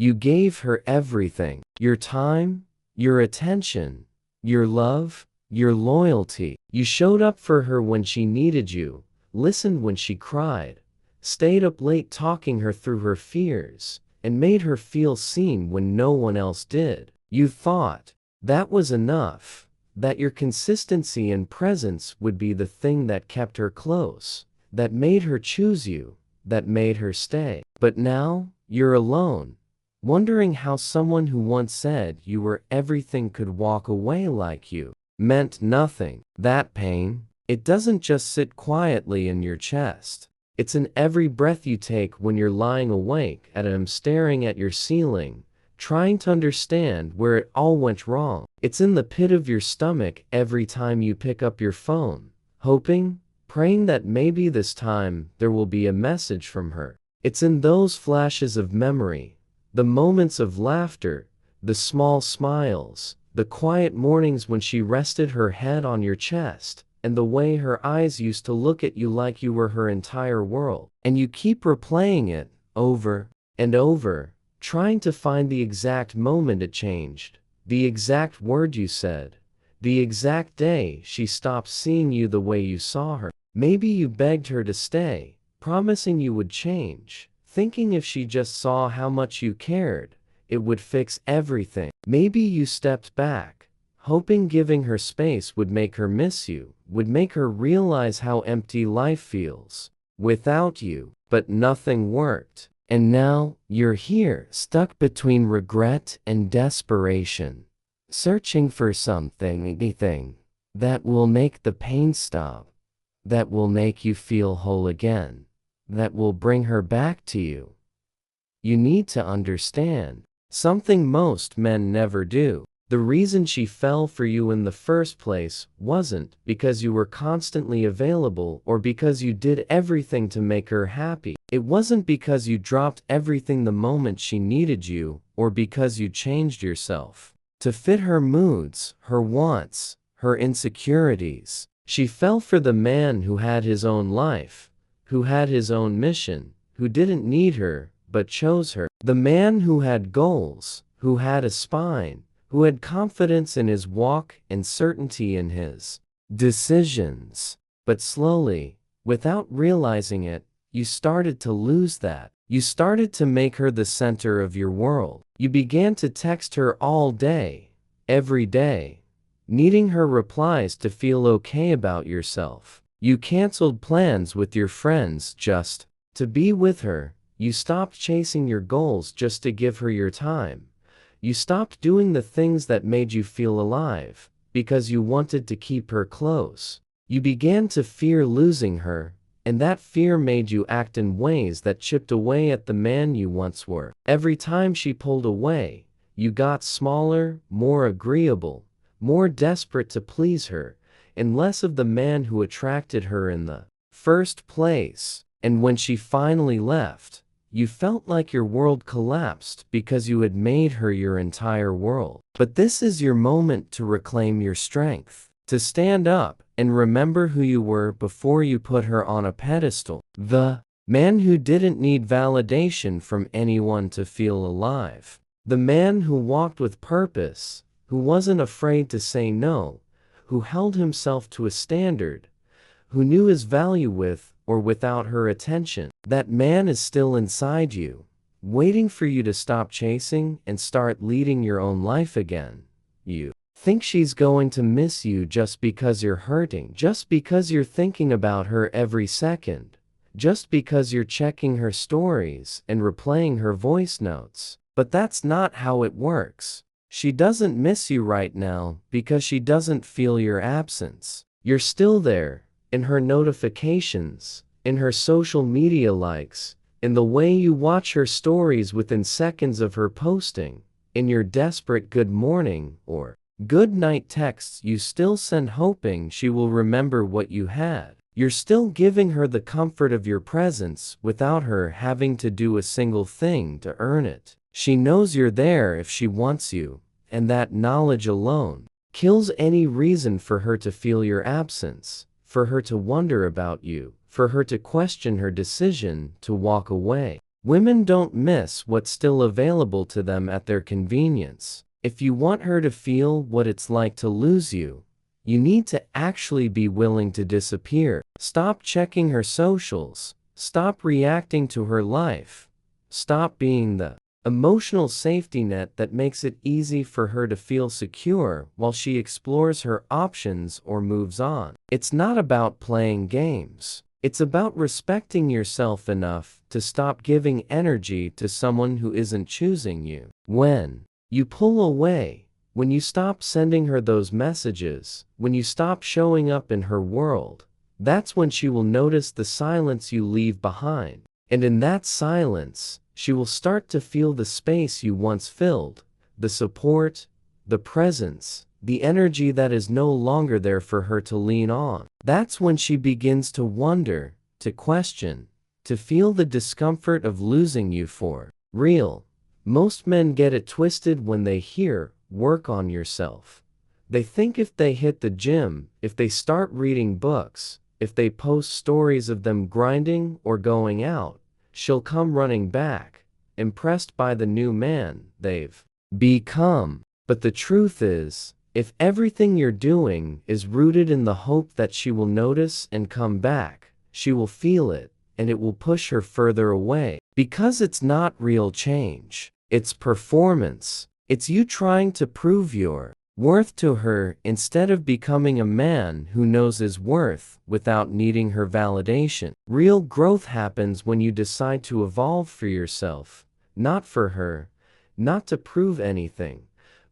You gave her everything. Your time, your attention, your love, your loyalty. You showed up for her when she needed you, listened when she cried, stayed up late talking her through her fears, and made her feel seen when no one else did. You thought that was enough, that your consistency and presence would be the thing that kept her close, that made her choose you, that made her stay. But now, you're alone, wondering how someone who once said you were everything could walk away like you meant nothing. That pain, it doesn't just sit quietly in your chest. It's in every breath you take when you're lying awake at him, staring at your ceiling, trying to understand where it all went wrong. It's in the pit of your stomach every time you pick up your phone, hoping, praying that maybe this time there will be a message from her. It's in those flashes of memory, the moments of laughter, the small smiles, the quiet mornings when she rested her head on your chest, and the way her eyes used to look at you like you were her entire world. And you keep replaying it over and over, trying to find the exact moment it changed, the exact word you said, the exact day she stopped seeing you the way you saw her. Maybe you begged her to stay, promising you would change, thinking if she just saw how much you cared, it would fix everything. Maybe you stepped back, hoping giving her space would make her miss you, would make her realize how empty life feels without you. But nothing worked. And now, you're here, stuck between regret and desperation, searching for anything, that will make the pain stop, that will make you feel whole again, that will bring her back to you. You need to understand something most men never do. The reason she fell for you in the first place wasn't because you were constantly available or because you did everything to make her happy. It wasn't because you dropped everything the moment she needed you, or because you changed yourself to fit her moods, her wants, her insecurities. She fell for the man who had his own life, who had his own mission, who didn't need her, but chose her. The man who had goals, who had a spine, who had confidence in his walk and certainty in his decisions. But slowly, without realizing it, you started to lose that. You started to make her the center of your world. You began to text her all day, every day, needing her replies to feel okay about yourself. You canceled plans with your friends just to be with her. You stopped chasing your goals just to give her your time. You stopped doing the things that made you feel alive, because you wanted to keep her close. You began to fear losing her, and that fear made you act in ways that chipped away at the man you once were. Every time she pulled away, you got smaller, more agreeable, more desperate to please her, and less of the man who attracted her in the first place. And when she finally left, you felt like your world collapsed because you had made her your entire world. But this is your moment to reclaim your strength, to stand up and remember who you were before you put her on a pedestal. The man who didn't need validation from anyone to feel alive. The man who walked with purpose, who wasn't afraid to say no, who held himself to a standard, who knew his value with or without her attention. That man is still inside you, waiting for you to stop chasing and start leading your own life again. You think she's going to miss you just because you're hurting, just because you're thinking about her every second, just because you're checking her stories and replaying her voice notes. But that's not how it works. She doesn't miss you right now because she doesn't feel your absence. You're still there, in her notifications, in her social media likes, in the way you watch her stories within seconds of her posting, in your desperate good morning or good night texts you still send hoping she will remember what you had. You're still giving her the comfort of your presence without her having to do a single thing to earn it. She knows you're there if she wants you, and that knowledge alone kills any reason for her to feel your absence, for her to wonder about you, for her to question her decision to walk away. Women don't miss what's still available to them at their convenience. If you want her to feel what it's like to lose you, you need to actually be willing to disappear. Stop checking her socials. Stop reacting to her life. Stop being the emotional safety net that makes it easy for her to feel secure while she explores her options or moves on. It's not about playing games. It's about respecting yourself enough to stop giving energy to someone who isn't choosing you. When you pull away, when you stop sending her those messages, when you stop showing up in her world, that's when she will notice the silence you leave behind. And in that silence, she will start to feel the space you once filled, the support, the presence, the energy that is no longer there for her to lean on. That's when she begins to wonder, to question, to feel the discomfort of losing you for real. Most men get it twisted when they hear, "work on yourself." They think if they hit the gym, if they start reading books, if they post stories of them grinding or going out, she'll come running back, impressed by the new man they've become. But the truth is, if everything you're doing is rooted in the hope that she will notice and come back, she will feel it, and it will push her further away. Because it's not real change. It's performance. It's you trying to prove your worth to her instead of becoming a man who knows his worth without needing her validation. Real growth happens when you decide to evolve for yourself, not for her, not to prove anything,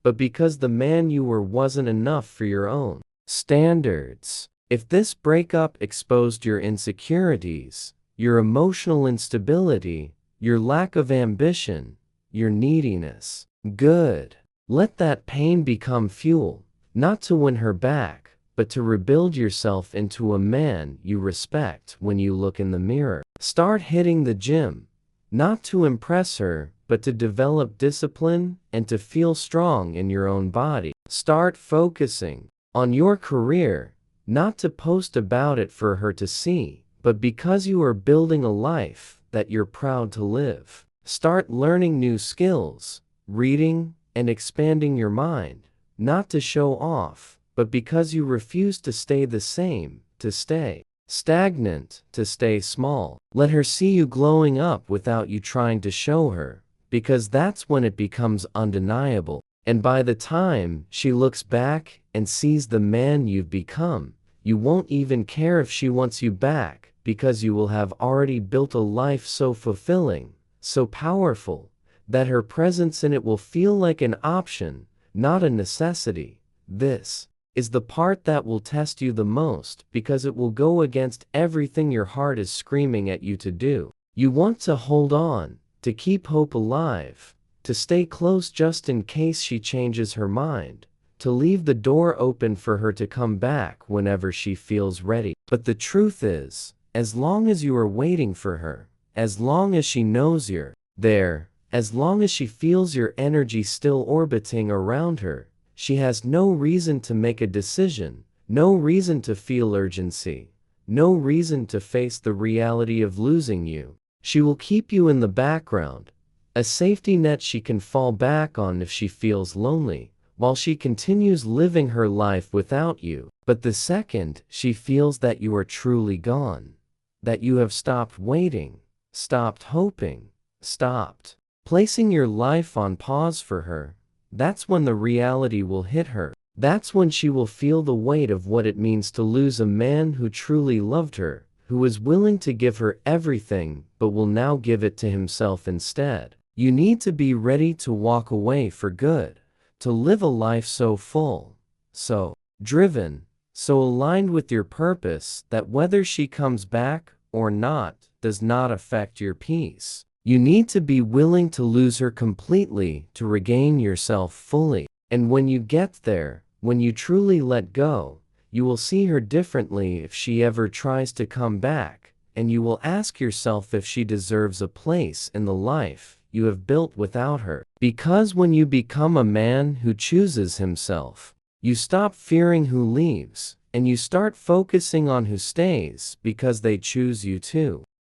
but because the man you were wasn't enough for your own standards. If this breakup exposed your insecurities, your emotional instability, your lack of ambition, your neediness, good. Let that pain become fuel, not to win her back, but to rebuild yourself into a man you respect when you look in the mirror. Start hitting the gym, not to impress her, but to develop discipline and to feel strong in your own body. Start focusing on your career, not to post about it for her to see, but because you are building a life that you're proud to live. Start learning new skills, reading, and expanding your mind, not to show off, but because you refuse to stay the same, to stay stagnant, to stay small. Let her see you glowing up without you trying to show her, because that's when it becomes undeniable. And by the time she looks back and sees the man you've become, you won't even care if she wants you back, because you will have already built a life so fulfilling, so powerful, that her presence in it will feel like an option, not a necessity. This is the part that will test you the most, because it will go against everything your heart is screaming at you to do. You want to hold on, to keep hope alive, to stay close just in case she changes her mind, to leave the door open for her to come back whenever she feels ready. But the truth is, as long as you are waiting for her, as long as she knows you're there, as long as she feels your energy still orbiting around her, she has no reason to make a decision, no reason to feel urgency, no reason to face the reality of losing you. She will keep you in the background, a safety net she can fall back on if she feels lonely, while she continues living her life without you. But the second she feels that you are truly gone, that you have stopped waiting, stopped hoping, stopped placing your life on pause for her, that's when the reality will hit her. That's when she will feel the weight of what it means to lose a man who truly loved her, who was willing to give her everything but will now give it to himself instead. You need to be ready to walk away for good, to live a life so full, so driven, so aligned with your purpose that whether she comes back or not does not affect your peace. You need to be willing to lose her completely to regain yourself fully. And when you get there, when you truly let go, you will see her differently if she ever tries to come back, and you will ask yourself if she deserves a place in the life you have built without her. Because when you become a man who chooses himself, you stop fearing who leaves, and you start focusing on who stays because they choose you too.